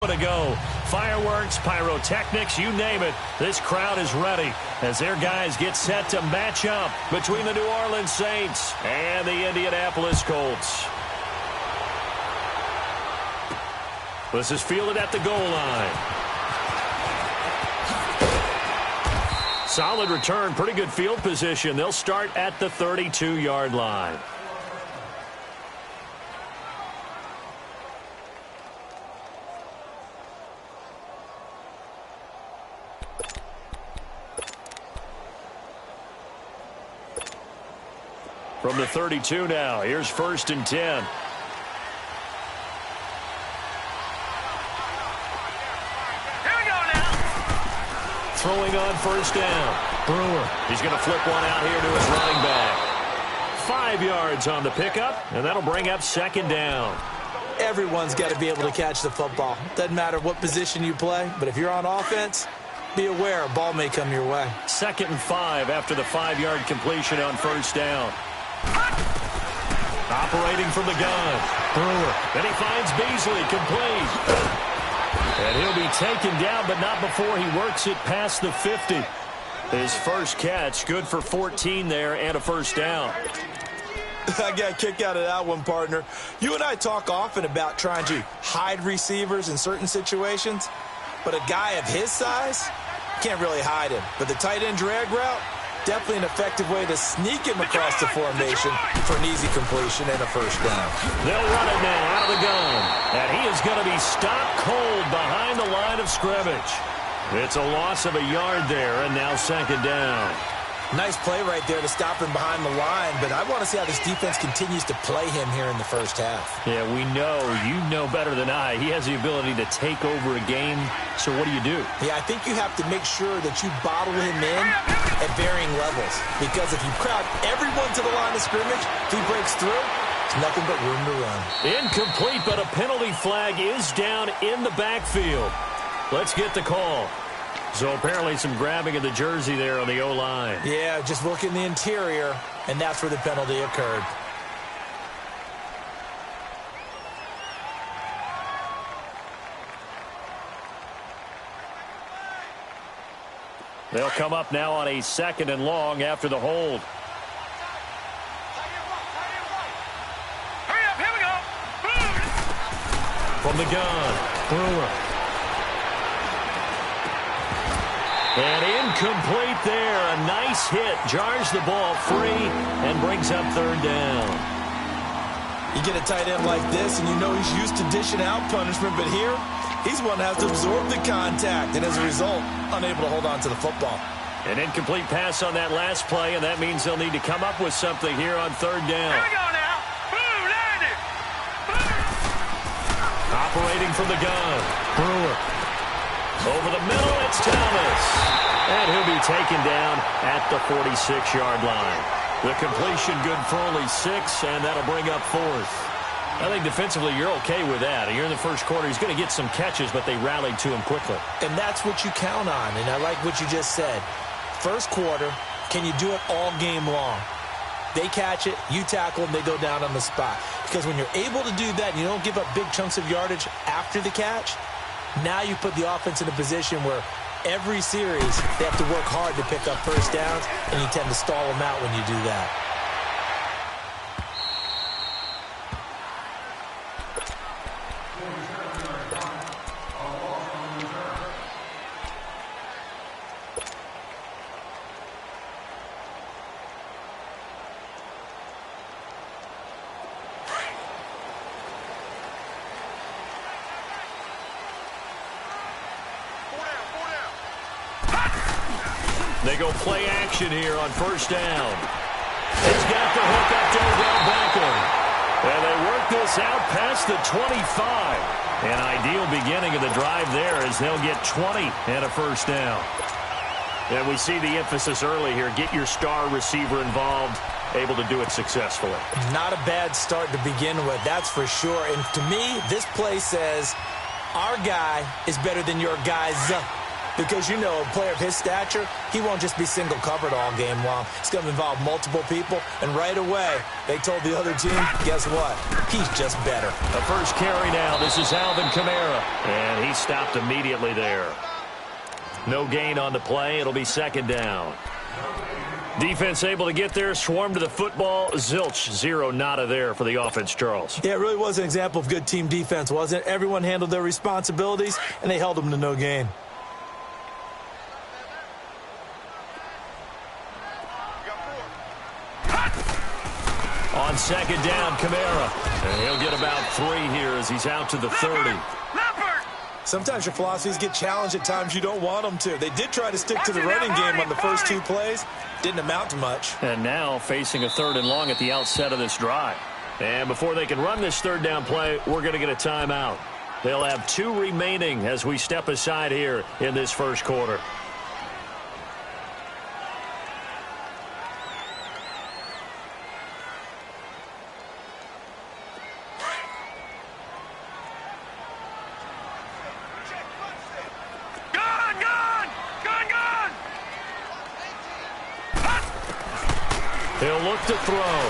To go. Fireworks, pyrotechnics, you name it. This crowd is ready as their guys get set to match up between the New Orleans Saints and the Indianapolis Colts. This is fielded at the goal line. Solid return, pretty good field position. They'll start at the 32-yard line. From the 32 now, here's 1st and 10. Here we go now. Throwing on 1st down. Brewer. He's going to flip one out here to his running back. 5 yards on the pickup, and that'll bring up 2nd down. Everyone's got to be able to catch the football. Doesn't matter what position you play, but if you're on offense, be aware a ball may come your way. 2nd and 5 after the 5-yard completion on 1st down. Operating from the gun. Brewer. Then he finds Beasley, complete. And he'll be taken down, but not before he works it past the 50. His first catch, good for 14 there and a 1st down. I got a kick out of that one, partner. You and I talk often about trying to hide receivers in certain situations, but a guy of his size can't really hide him. But the tight end drag route, definitely an effective way to sneak him across the formation for an easy completion and a 1st down. They'll run it now out of the gun. And he is going to be stopped cold behind the line of scrimmage. It's a loss of a yard there, and now 2nd down. Nice play right there to stop him behind the line, but I want to see how this defense continues to play him here in the 1st half. Yeah, we know. You know better than I. He has the ability to take over a game, so what do you do? Yeah, I think you have to make sure that you bottle him in at varying levels, because if you crowd everyone to the line of scrimmage, if he breaks through, there's nothing but room to run. Incomplete, but a penalty flag is down in the backfield. Let's get the call. So apparently some grabbing of the jersey there on the O-line. Yeah, just look in the interior, and that's where the penalty occurred. They'll come up now on a 2nd and long after the hold. Hurry up, here we go. From the gun, Brewer. And incomplete there. A nice hit. Jars the ball free and brings up 3rd down. You get a tight end like this, and you know he's used to dishing out punishment, but here, he's one that has to absorb the contact, and as a result, unable to hold on to the football. An incomplete pass on that last play, and that means they'll need to come up with something here on 3rd down. Here we go now. Boom, there it is. Boom. Operating from the gun. Brewer. Over the middle, it's Thomas. And he'll be taken down at the 46-yard line. The completion good for only 6, and that'll bring up 4th. I think defensively you're okay with that. You're in the 1st quarter. He's going to get some catches, but they rallied to him quickly. And that's what you count on, and I like what you just said. 1st quarter, can you do it all game long? They catch it, you tackle them, they go down on the spot. Because when you're able to do that and you don't give up big chunks of yardage after the catch, now you put the offense in a position where every series they have to work hard to pick up 1st downs, and you tend to stall them out when you do that. They go play action here on 1st down. He's got the hook up to Odell Beckham. And they work this out past the 25. An ideal beginning of the drive there as they'll get 20 and a 1st down. And we see the emphasis early here. Get your star receiver involved, able to do it successfully. Not a bad start to begin with, that's for sure. And to me, this play says, our guy is better than your guys. Because, you know, a player of his stature, he won't just be single covered all game long. It's going to involve multiple people, and right away, they told the other team, guess what? He's just better. The first carry now. This is Alvin Kamara, and he stopped immediately there. No gain on the play. It'll be second down. Defense able to get there, swarm to the football. Zilch, zero, nada there for the offense, Charles. Yeah, it really was an example of good team defense, wasn't it? Everyone handled their responsibilities, and they held them to no gain. On second down, Kamara. And he'll get about 3 here as he's out to the 30. Sometimes your philosophies get challenged at times you don't want them to. They did try to stick to the running game on the first 2 plays. Didn't amount to much. And now facing a 3rd and long at the outset of this drive. And before they can run this 3rd down play, we're going to get a timeout. They'll have 2 remaining as we step aside here in this first quarter. He'll look to throw.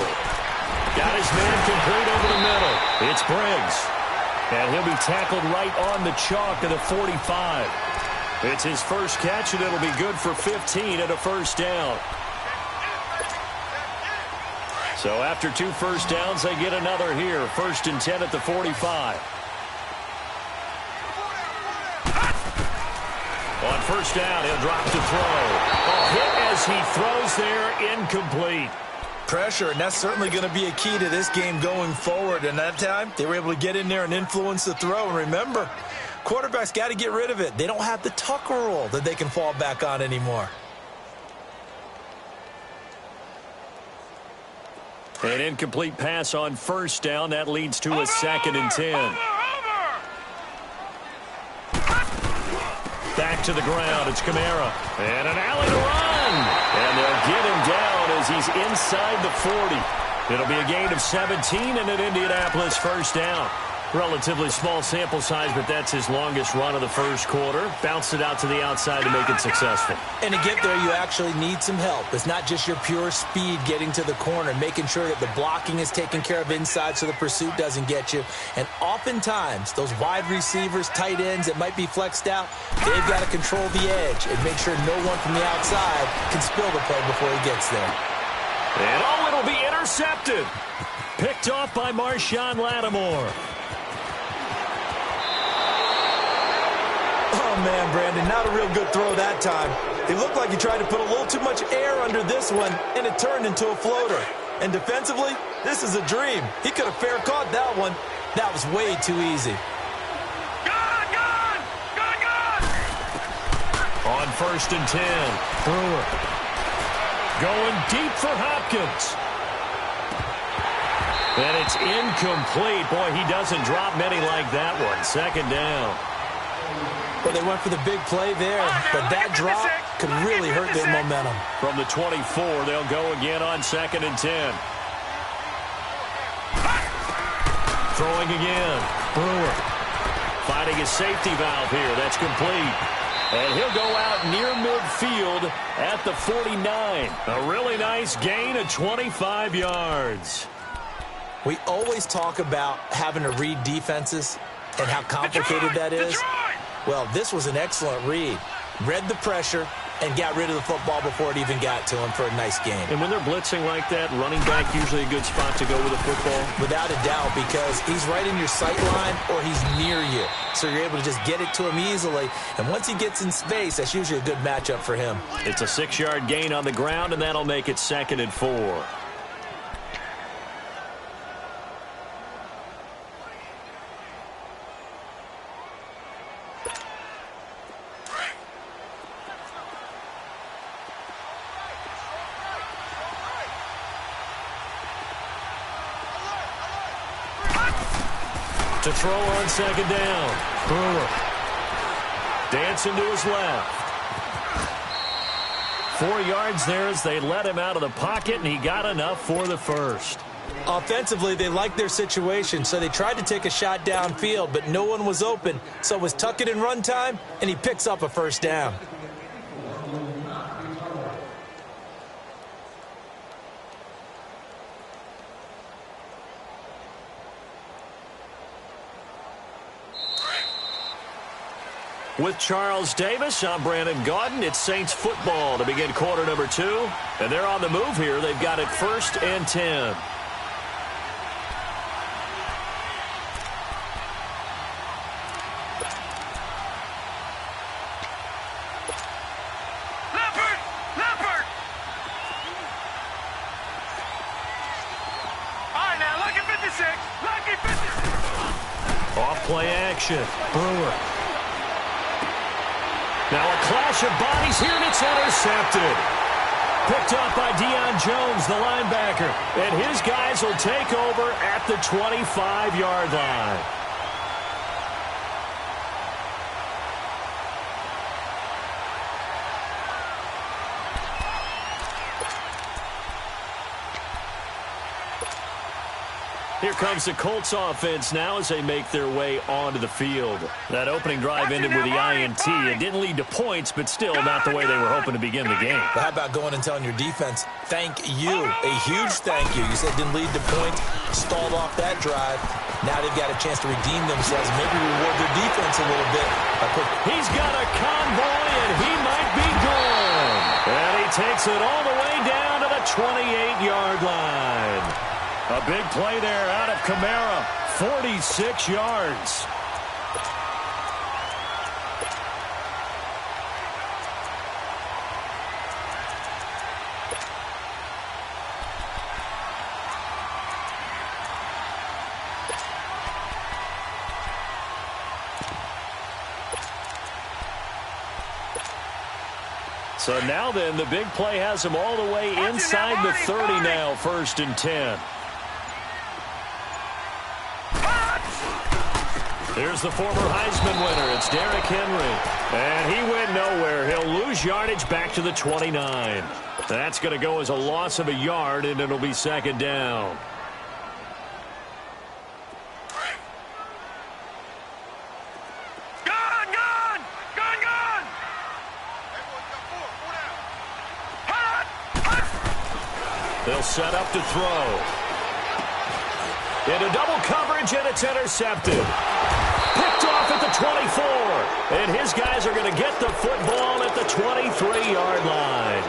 Got his man complete over the middle. It's Briggs. And he'll be tackled right on the chalk to the 45. It's his first catch, and it'll be good for 15 and a first down. So after 2 first downs, they get another here. 1st and 10 at the 45. On first down, he'll drop to throw. A hit as he throws there, incomplete. Pressure, and that's certainly going to be a key to this game going forward. And that time, they were able to get in there and influence the throw. And remember, quarterbacks got to get rid of it. They don't have the Tucker rule that they can fall back on anymore. An incomplete pass on first down. That leads to a 2nd and 10. Back to the ground. It's Kamara. And an alley to run. And they'll get him down as he's inside the 40. It'll be a gain of 17 and an Indianapolis first down. Relatively small sample size, but that's his longest run of the first quarter. Bounced it out to the outside to make it successful. And to get there, you actually need some help. It's not just your pure speed getting to the corner, making sure that the blocking is taken care of inside so the pursuit doesn't get you. And oftentimes, those wide receivers, tight ends that might be flexed out, they've got to control the edge and make sure no one from the outside can spill the play before he gets there. And it'll be intercepted. Picked off by Marshawn Lattimore. Oh, man, Brandon, not a real good throw that time. It looked like he tried to put a little too much air under this one, and it turned into a floater. And defensively, this is a dream. He could have fair caught that one. That was way too easy. On 1st and 10, Brewer. Going deep for Hopkins. And it's incomplete. Boy, he doesn't drop many like that one. 2nd down. Well, they went for the big play there, but that drop could really hurt their momentum. From the 24, they'll go again on 2nd and 10. Throwing again. Brewer finding his safety valve here. That's complete. And he'll go out near midfield at the 49. A really nice gain of 25 yards. We always talk about having to read defenses and how complicated that is. Well, this was an excellent read. Read the pressure and got rid of the football before it even got to him for a nice game. And when they're blitzing like that, running back usually a good spot to go with the football? Without a doubt, because he's right in your sight line or he's near you. So you're able to just get it to him easily. And once he gets in space, that's usually a good matchup for him. It's a 6-yard gain on the ground, and that'll make it 2nd and 4. To throw on 2nd down. Brewer. Dancing to his left. 4 yards there as they let him out of the pocket, and he got enough for the first. Offensively, they liked their situation, so they tried to take a shot downfield, but no one was open. So it was tuck it and run time, and he picks up a first down. With Charles Davis, I'm Brandon Gaudin. It's Saints football to begin quarter number 2. And they're on the move here. They've got it 1st and 10. Leopard! All right, now, lucky 56. Lucky 56. Off play action. Brewer. Now a clash of bodies here, and it's intercepted. Picked up by Deion Jones, the linebacker. And his guys will take over at the 25-yard line. Here comes the Colts offense now as they make their way onto the field. That opening drive ended with the INT. It didn't lead to points, but still not the way they were hoping to begin the game. But how about going and telling your defense, thank you, a huge thank you. You said it didn't lead to points, stalled off that drive. Now they've got a chance to redeem themselves, maybe reward their defense a little bit. He's got a convoy, and he might be gone. And he takes it all the way down to the 28-yard line. A big play there out of Kamara, 46 yards. So now then, the big play has him all the way inside the 30 now, 1st and 10. Here's the former Heisman winner. It's Derrick Henry. And he went nowhere. He'll lose yardage back to the 29. That's going to go as a loss of a yard, and it'll be 2nd down. Gone! They'll set up to throw. Into double coverage, and it's intercepted. Picked off at the 24. And his guys are going to get the football at the 23-yard line.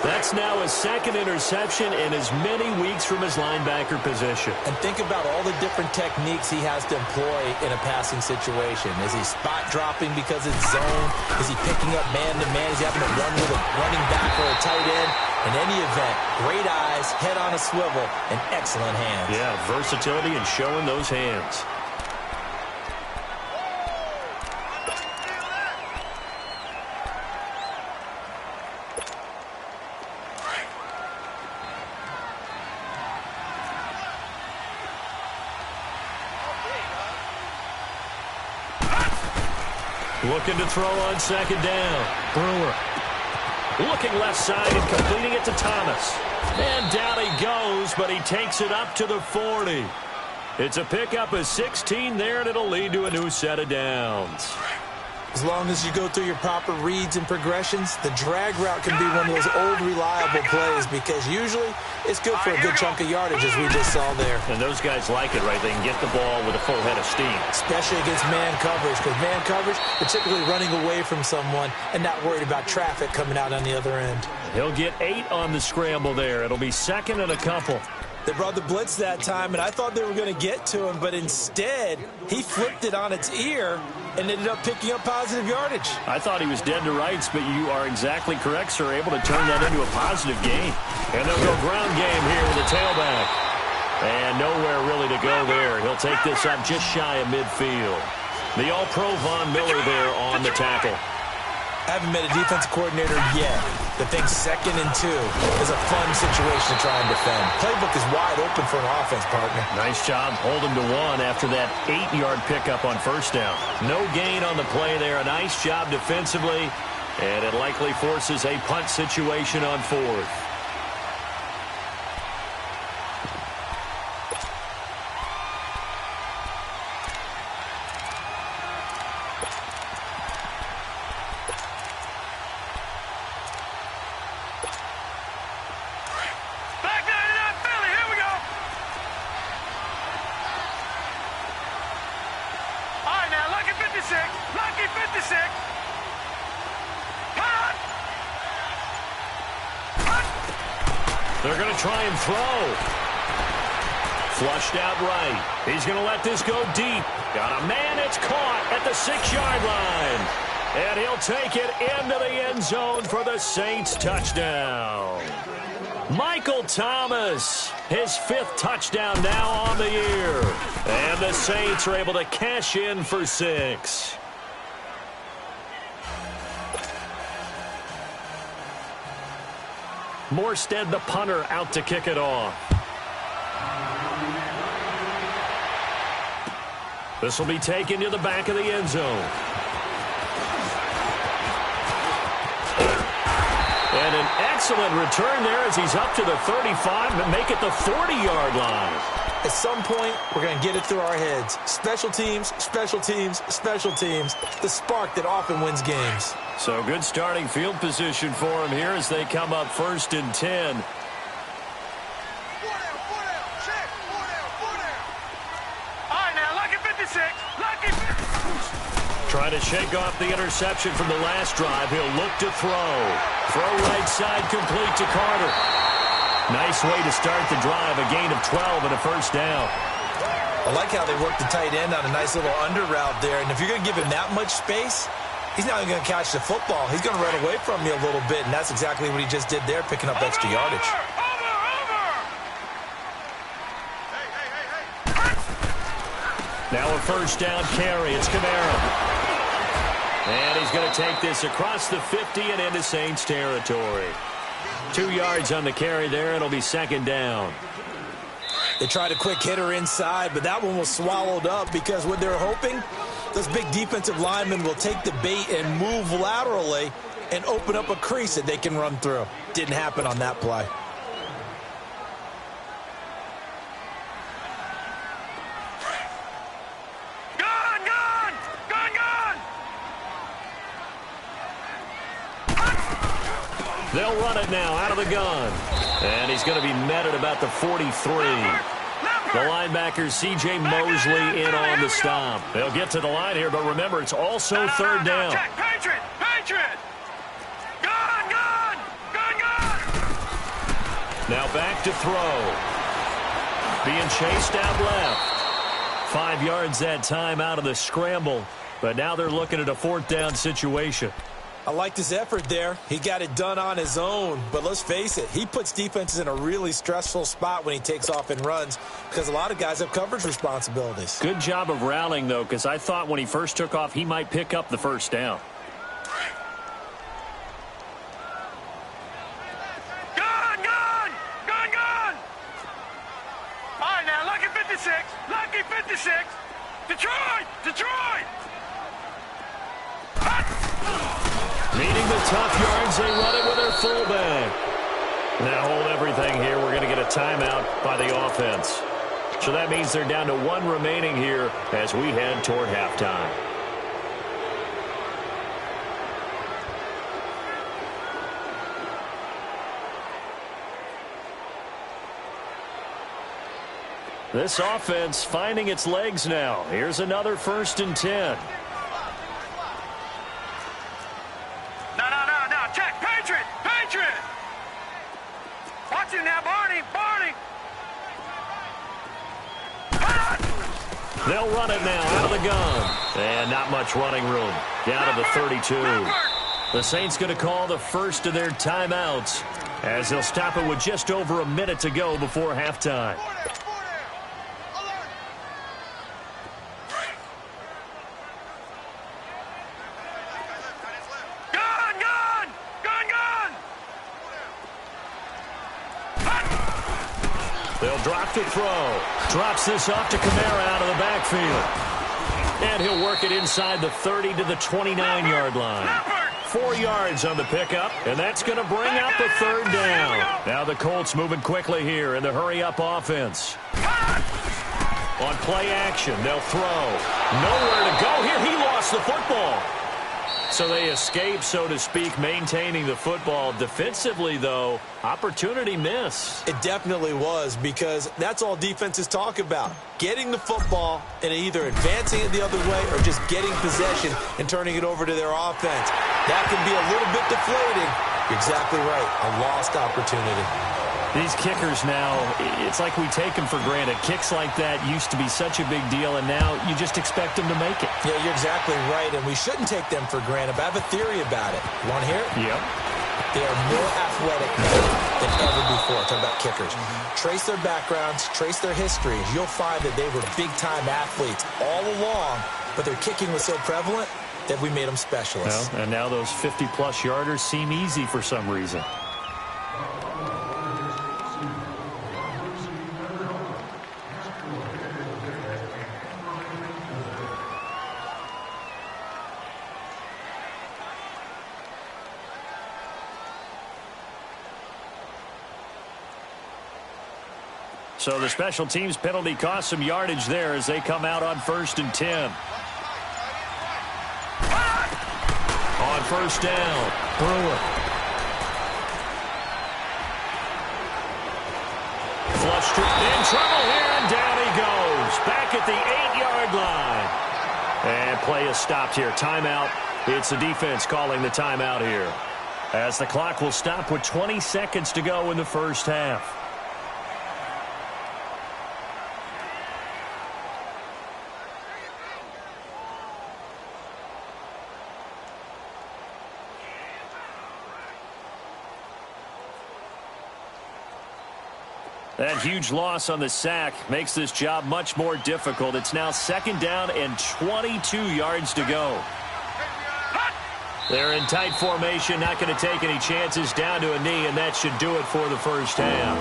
That's now his 2nd interception in as many weeks from his linebacker position. And think about all the different techniques he has to employ in a passing situation. Is he spot dropping because it's zone? Is he picking up man-to-man? Is he having to run with a running back or a tight end? In any event, great eyes, head on a swivel, and excellent hands. Yeah, versatility and showing those hands. Looking to throw on 2nd down. Brewer. Looking left side and completing it to Thomas. And down he goes, but he takes it up to the 40. It's a pickup of 16 there, and it'll lead to a new set of downs. As long as you go through your proper reads and progressions, the drag route can be one of those old reliable plays because usually it's good for a good chunk of yardage, as we just saw there. And those guys like it, right? They can get the ball with a full head of steam. Especially against man coverage, because man coverage, they're typically running away from someone and not worried about traffic coming out on the other end. He'll get 8 on the scramble there. It'll be 2nd and a couple. They brought the blitz that time, and I thought they were going to get to him, but instead, he flipped it on its ear and ended up picking up positive yardage. I thought he was dead to rights, but you are exactly correct, sir. Able to turn that into a positive gain. And they'll go ground game here with the tailback. And nowhere really to go there. He'll take this up just shy of midfield. The All-Pro Von Miller there on the tackle. I haven't met a defensive coordinator yet that thinks 2nd and 2 is a fun situation to try and defend. Playbook is wide open for an offense, partner. Nice job holding to 1 after that 8-yard pickup on 1st down. No gain on the play there. A nice job defensively, and it likely forces a punt situation on 4th. They're going to try and throw. Flushed out right. He's going to let this go deep. Got a man. It's caught at the 6-yard line. And he'll take it into the end zone for the Saints touchdown. Michael Thomas, his 5th touchdown now on the year. And the Saints are able to cash in for 6. Morstead, the punter, out to kick it off. This will be taken to the back of the end zone. And an excellent return there as he's up to the 35 and make it the 40-yard line. At some point, we're going to get it through our heads. Special teams, special teams, special teams. The spark that often wins games. So good starting field position for him here as they come up 1st and 10. Trying to shake off the interception from the last drive. He'll look to throw. Throw right side complete to Carter. Nice way to start the drive. A gain of 12 and a 1st down. I like how they work the tight end on a nice little under route there. And if you're going to give him that much space, he's not even going to catch the football. He's going to run away from you a little bit. And that's exactly what he just did there, picking up extra yardage. Now a 1st down carry. It's Kamara. And he's going to take this across the 50 and into Saints territory. 2 yards on the carry there. It'll be 2nd down. They tried a quick hitter inside, but that one was swallowed up because what they're hoping, those big defensive linemen will take the bait and move laterally and open up a crease that they can run through. Didn't happen on that play. They'll run it now out of the gun. And he's going to be met at about the 43. The linebacker, C.J. Mosley, in on the stop. They'll get to the line here, but remember, it's also 3rd down. Patriot! Gun! Now back to throw. Being chased out left. 5 yards that time out of the scramble. But now they're looking at a 4th down situation. I liked his effort there. He got it done on his own. But let's face it, he puts defenses in a really stressful spot when he takes off and runs because a lot of guys have coverage responsibilities. Good job of rallying, though, because I thought when he first took off, he might pick up the 1st down. Gun! All right, now, lucky 56. Detroit! Needing the tough yards, they run it with their fullback. Now hold everything here. We're going to get a timeout by the offense. So that means they're down to 1 remaining here as we head toward halftime. This offense finding its legs now. Here's another 1st and 10. Check, Patriot! Watch it now, Barney! They'll run it now out of the gun. And not much running room. Down to the 32. The Saints going to call the first of their timeouts as they'll stop it with just over a minute to go before halftime. They'll drop to throw. Drops this off to Kamara out of the backfield. And he'll work it inside the 30 to the 29-yard line. 4 yards on the pickup, and that's going to bring out the 3rd down. Now the Colts moving quickly here in the hurry-up offense. On play action, they'll throw. Nowhere to go here. He lost the football. So they escape, so to speak, maintaining the football. Defensively, though, opportunity miss. It definitely was, because that's all defenses talk about. Getting the football and either advancing it the other way or just getting possession and turning it over to their offense. That can be a little bit deflating. You're exactly right. A lost opportunity. These kickers now, it's like we take them for granted. Kicks like that used to be such a big deal, and now you just expect them to make it. Yeah, you're exactly right, and we shouldn't take them for granted, but I have a theory about it. You want to hear it? Yep. They are more athletic now than ever before. Talk about kickers. Trace their backgrounds, trace their histories. You'll find that they were big-time athletes all along, but their kicking was so prevalent that we made them specialists. Well, and now those 50-plus yarders seem easy for some reason. So the special teams penalty cost some yardage there as they come out on 1st and 10. On 1st down, Brewer. Flushed in trouble here, and down he goes. Back at the 8-yard line. And play is stopped here. Timeout. It's the defense calling the timeout here, as the clock will stop with 20 seconds to go in the first half. That huge loss on the sack makes this job much more difficult. It's now 2nd down and 22 yards to go. They're in tight formation, not going to take any chances, down to a knee, and that should do it for the first half.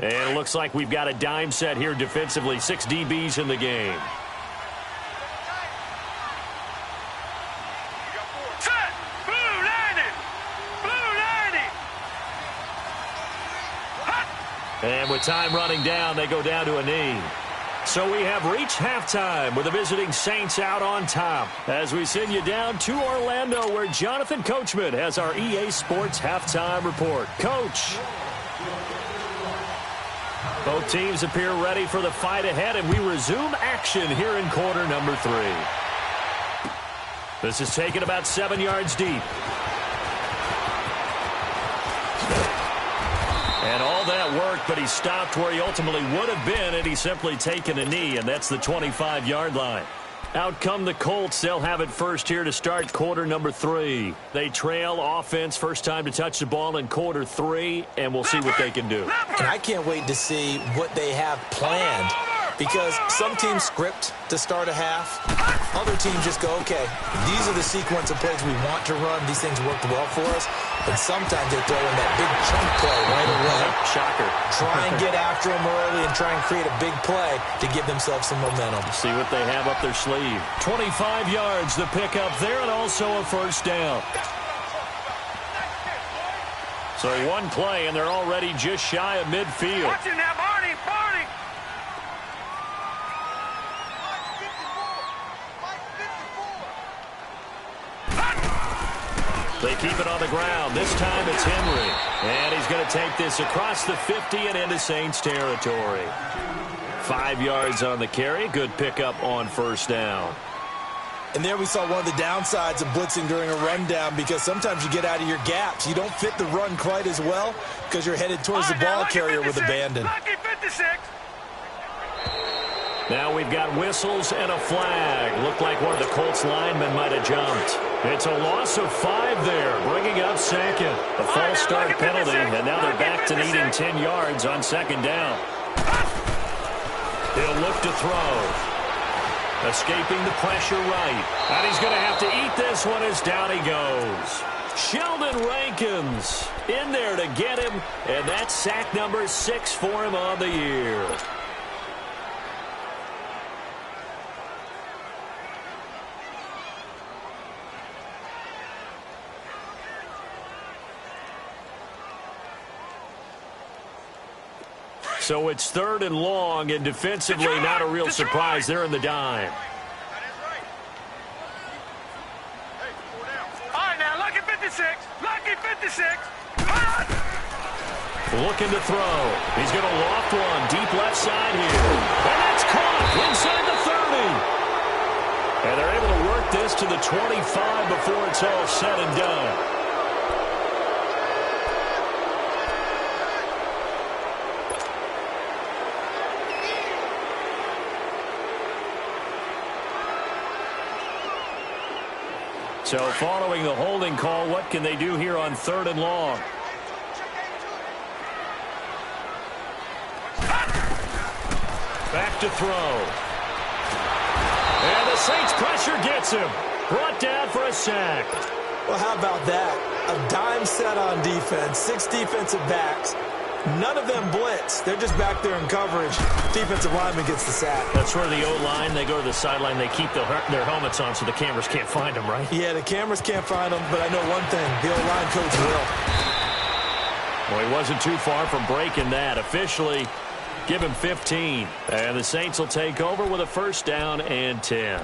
And it looks like we've got a dime set here defensively. 6 DBs in the game. And with time running down, they go down to a knee. So we have reached halftime with the visiting Saints out on top, as we send you down to Orlando, where Jonathan Coachman has our EA Sports halftime report. Coach. Both teams appear ready for the fight ahead, and we resume action here in quarter number 3. This is taken about 7 yards deep. And all that worked, but he stopped where he ultimately would have been had he simply taken a knee, and that's the 25-yard line. Out come the Colts. They'll have it first here to start quarter number 3. They trail offense, first time to touch the ball in quarter 3, and we'll see what they can do. And I can't wait to see what they have planned, because some teams script to start a half. Other teams just go, okay, these are the sequence of plays we want to run. These things worked well for us. And sometimes they throw in that big chunk play right away. Shocker. Try and get after them early and try and create a big play to give themselves some momentum. See what they have up their sleeve. 25 yards the pickup there, and also a first down. So one play, and they're already just shy of midfield. Watching that, Barney, Barney. They keep it on the ground. This time it's Henry. And he's going to take this across the 50 and into Saints territory. 5 yards on the carry. Good pickup on first down. And there we saw one of the downsides of blitzing during a rundown, because sometimes you get out of your gaps. You don't fit the run quite as well because you're headed towards the ball carrier with abandon. Lucky 56. Now we've got whistles and a flag. Looked like one of the Colts linemen might have jumped. It's a loss of 5 there, bringing up 2nd. A false start penalty, and now they're back to needing 10 yards on 2nd down. He'll look to throw. Escaping the pressure right. And he's going to have to eat this one as down he goes. Sheldon Rankins in there to get him, and that's sack number 6 for him on the year. So it's 3rd and long, and defensively not a real surprise. They're in the dime. All right, now, lucky 56. Lucky 56. Looking to throw. He's going to loft one deep left side here. And that's caught inside the 30. And they're to the 25 before it's all said and done. So following the holding call, what can they do here on 3rd and long? Back to throw. And the Saints pressure gets him. Brought down for a sack. Well, how about that? A dime set on defense, 6 defensive backs. None of them blitz. They're just back there in coverage. Defensive lineman gets the sack. That's where the O-line, they go to the sideline, they keep their helmets on so the cameras can't find them, right? Yeah, the cameras can't find them, but I know one thing. The O-line coach will. Well, he wasn't too far from breaking that. Officially, give him 15. And the Saints will take over with a 1st down and 10.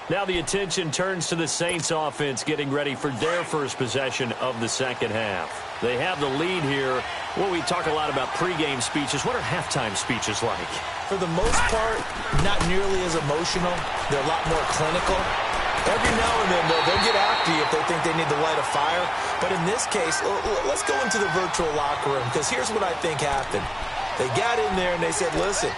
Now the attention turns to the Saints offense getting ready for their first possession of the second half. They have the lead here. Well, we talk a lot about pregame speeches. What are halftime speeches like? For the most part, not nearly as emotional. They're a lot more clinical. Every now and then, though, they'll get after you if they think they need to light a fire. But in this case, let's go into the virtual locker room, because here's what I think happened. They got in there and they said, listen,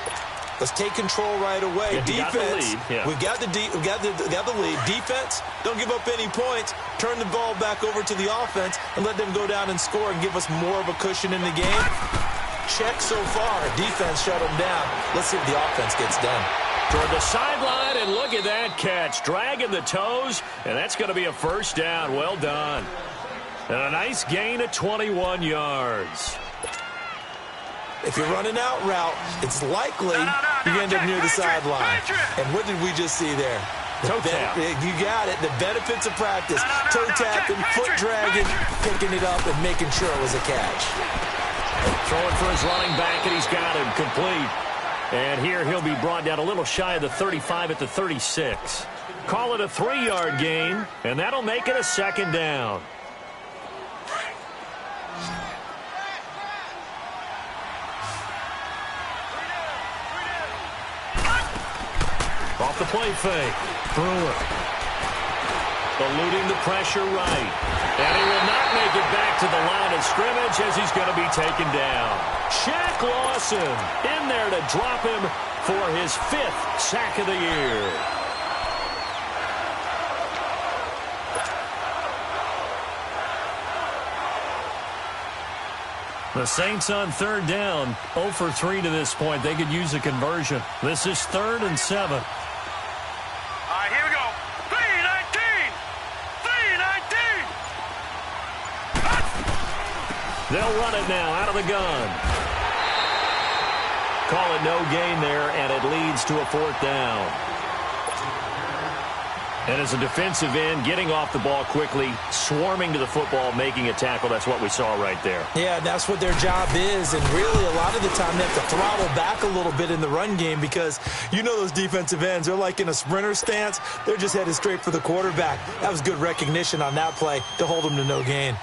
let's take control right away. Yeah, defense, we got the lead. Defense, don't give up any points. Turn the ball back over to the offense and let them go down and score and give us more of a cushion in the game. Check so far. Defense shut them down. Let's see what the offense gets done. Toward the sideline, and look at that catch. Dragging the toes, and that's going to be a 1st down. Well done. And a nice gain of 21 yards. If you're running out route, it's likely you end up near the sideline. And what did we just see there? Toe tap. You got it. The benefits of practice. Toe tapping, foot dragging, picking it up, and making sure it was a catch. Throwing for his running back, and he's got him complete. And here he'll be brought down a little shy of the 35 at the 36. Call it a 3-yard gain, and that'll make it a 2nd down. Off the play fake. Brewer. Eluding the pressure right. And he will not make it back to the line of scrimmage as he's going to be taken down. Shaq Lawson in there to drop him for his 5th sack of the year. The Saints on 3rd down, 0 for 3 to this point. They could use a conversion. This is 3rd and 7. All right, here we go. 3-19. 3-19. They'll run it now out of the gun. Call it no gain there, and it leads to a 4th down. And as a defensive end, getting off the ball quickly, swarming to the football, making a tackle, that's what we saw right there. Yeah, that's what their job is, and really a lot of the time they have to throttle back a little bit in the run game because you know those defensive ends, they're like in a sprinter stance. They're just headed straight for the quarterback. That was good recognition on that play to hold them to no gain.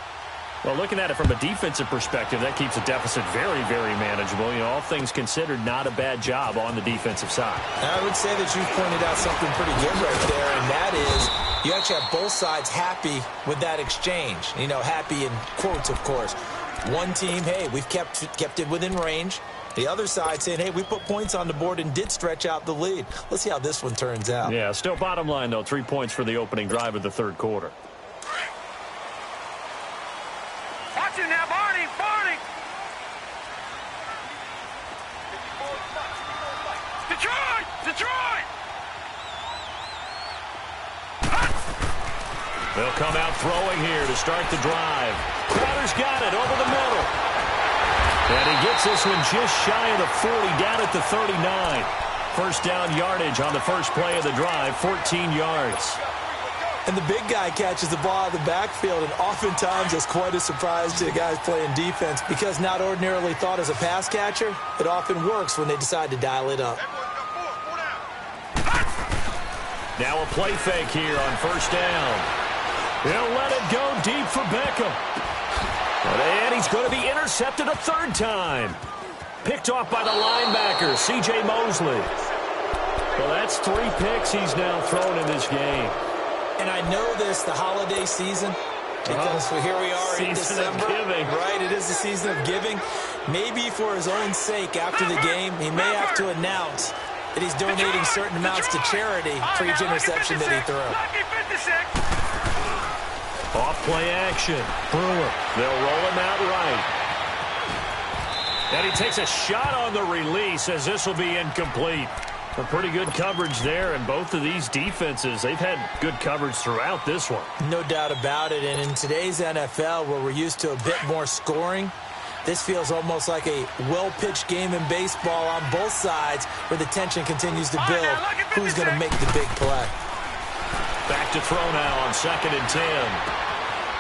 Well, looking at it from a defensive perspective, that keeps the deficit very, very manageable. You know, all things considered, not a bad job on the defensive side. I would say that you've pointed out something pretty good right there, and that is you actually have both sides happy with that exchange. You know, happy in quotes, of course. One team, hey, we've kept it within range. The other side saying, hey, we put points on the board and did stretch out the lead. Let's see how this one turns out. Yeah, still bottom line, though, 3 points for the opening drive of the 3rd quarter. Watch it now, Barney. Barney. Detroit. Detroit. They'll come out throwing here to start the drive. Crowder's got it over the middle. And he gets this one just shy of the 40, down at the 39. 1st down yardage on the first play of the drive, 14 yards. And the big guy catches the ball out of the backfield, and oftentimes it's quite a surprise to the guys playing defense because not ordinarily thought as a pass catcher, it often works when they decide to dial it up. Now a play fake here on 1st down. He'll let it go deep for Beckham. And he's going to be intercepted a 3rd time. Picked off by the linebacker, C.J. Mosley. Well, that's 3 picks he's now thrown in this game. And I know this, the holiday season, because here we are in December. Right, it is the season of giving. Maybe for his own sake, after the game, he may have to announce that he's donating certain amounts to charity for each interception that he threw. Off play action. Brewer. They'll roll him out right. And he takes a shot on the release as this will be incomplete. A pretty good coverage there, and both of these defenses, they've had good coverage throughout this one. No doubt about it, and in today's NFL, where we're used to a bit more scoring, this feels almost like a well-pitched game in baseball on both sides where the tension continues to build. Who's going to make the big play? Back to throw now on 2nd and 10.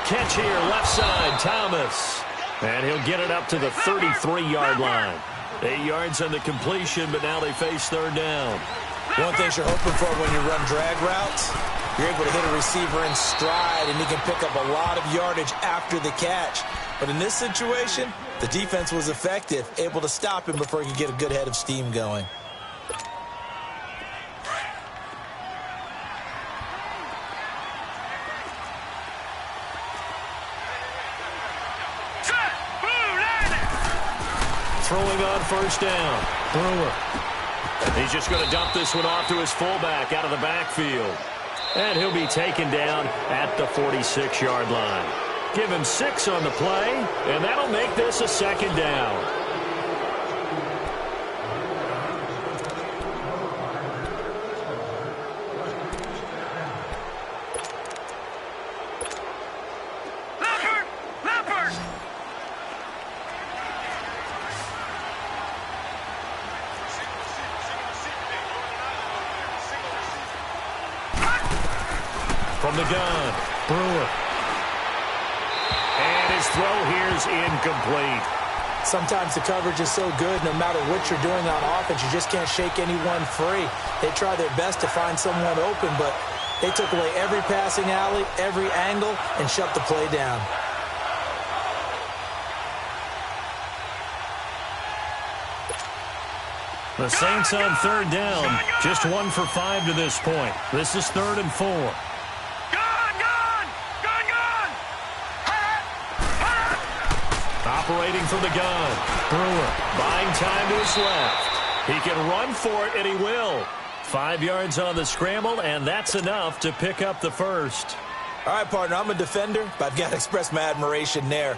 Catch here, left side, Thomas. And he'll get it up to the 33-yard line. 8 yards on the completion, but now they face 3rd down. One thing you're hoping for when you run drag routes, you're able to hit a receiver in stride, and he can pick up a lot of yardage after the catch. But in this situation, the defense was effective, able to stop him before he could get a good head of steam going. Throwing on 1st down. Brewer. He's just going to dump this one off to his fullback out of the backfield. And he'll be taken down at the 46-yard line. Give him 6 on the play, and that'll make this a 2nd down. From the gun, Brewer. And his throw here's incomplete. Sometimes the coverage is so good, no matter what you're doing on offense, you just can't shake anyone free. They try their best to find someone open, but they took away every passing alley, every angle, and shut the play down. The Saints on 3rd down, just 1 for 5 to this point. This is 3rd and 4. Operating from the gun. Brewer buying time to his left. He can run for it, and he will. 5 yards on the scramble, and that's enough to pick up the first. All right, partner, I'm a defender, but I've got to express my admiration there.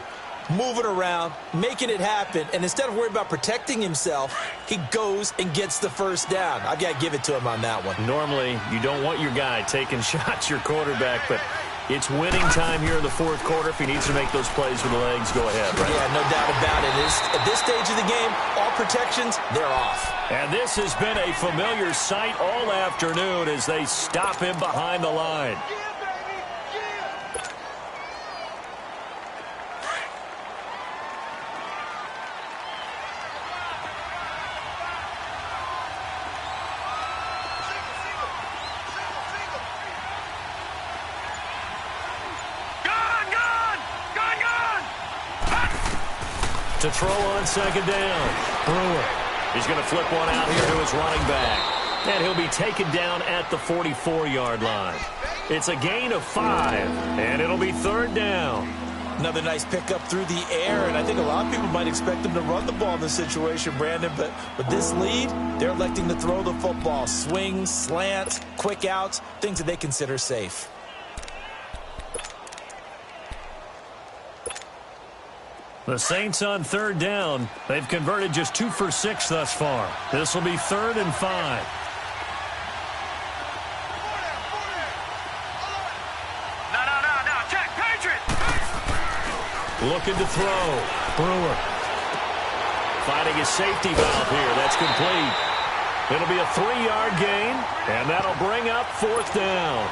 Moving around, making it happen, and instead of worrying about protecting himself, he goes and gets the first down. I've got to give it to him on that one. Normally, you don't want your guy taking shots, your quarterback, but it's winning time here in the 4th quarter. If he needs to make those plays with the legs, go ahead, right? Yeah, no doubt about it. At this stage of the game, all protections, they're off. And this has been a familiar sight all afternoon as they stop him behind the line. To throw on 2nd down. Brewer. He's going to flip one out here to his running back. And he'll be taken down at the 44-yard line. It's a gain of 5, and it'll be 3rd down. Another nice pickup through the air, and I think a lot of people might expect him to run the ball in this situation, Brandon, but with this lead, they're electing to throw the football. Swings, slants, quick outs, things that they consider safe. The Saints on 3rd down. They've converted just 2 for 6 thus far. This will be 3rd and 5. No. Check. Patriot. Looking to throw. Brewer. Finding his safety valve here. That's complete. It'll be a 3-yard gain, and that'll bring up 4th down.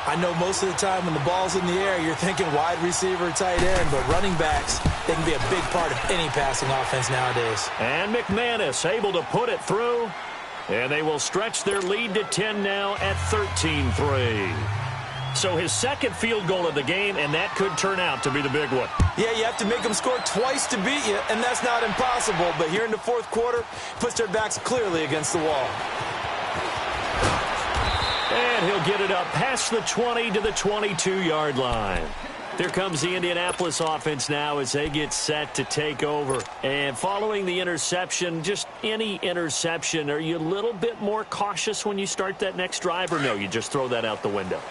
I know most of the time when the ball's in the air, you're thinking wide receiver, tight end, but running backs, they can be a big part of any passing offense nowadays. And McManus able to put it through, and they will stretch their lead to 10 now at 13-3. So his 2nd field goal of the game, and that could turn out to be the big one. Yeah, you have to make them score twice to beat you, and that's not impossible. But here in the 4th quarter, puts their backs clearly against the wall. And he'll get it up past the 20 to the 22-yard line. Here comes the Indianapolis offense now as they get set to take over. And following the interception, just any interception, are you a little bit more cautious when you start that next drive, or no, you just throw that out the window?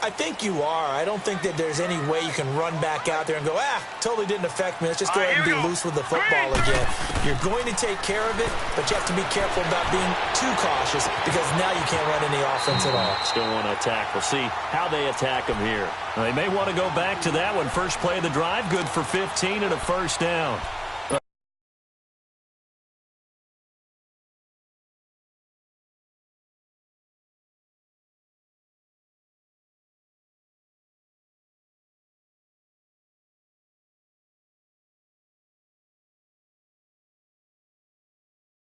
I think you are. I don't think that there's any way you can run back out there and go, totally didn't affect me. Let's just go ahead and be loose with the football again. You're going to take care of it, but you have to be careful about being too cautious because now you can't run any offense at all. Still want to attack. We'll see how they attack them here. They may want to go back to that one. First play of the drive, good for 15 and a first down.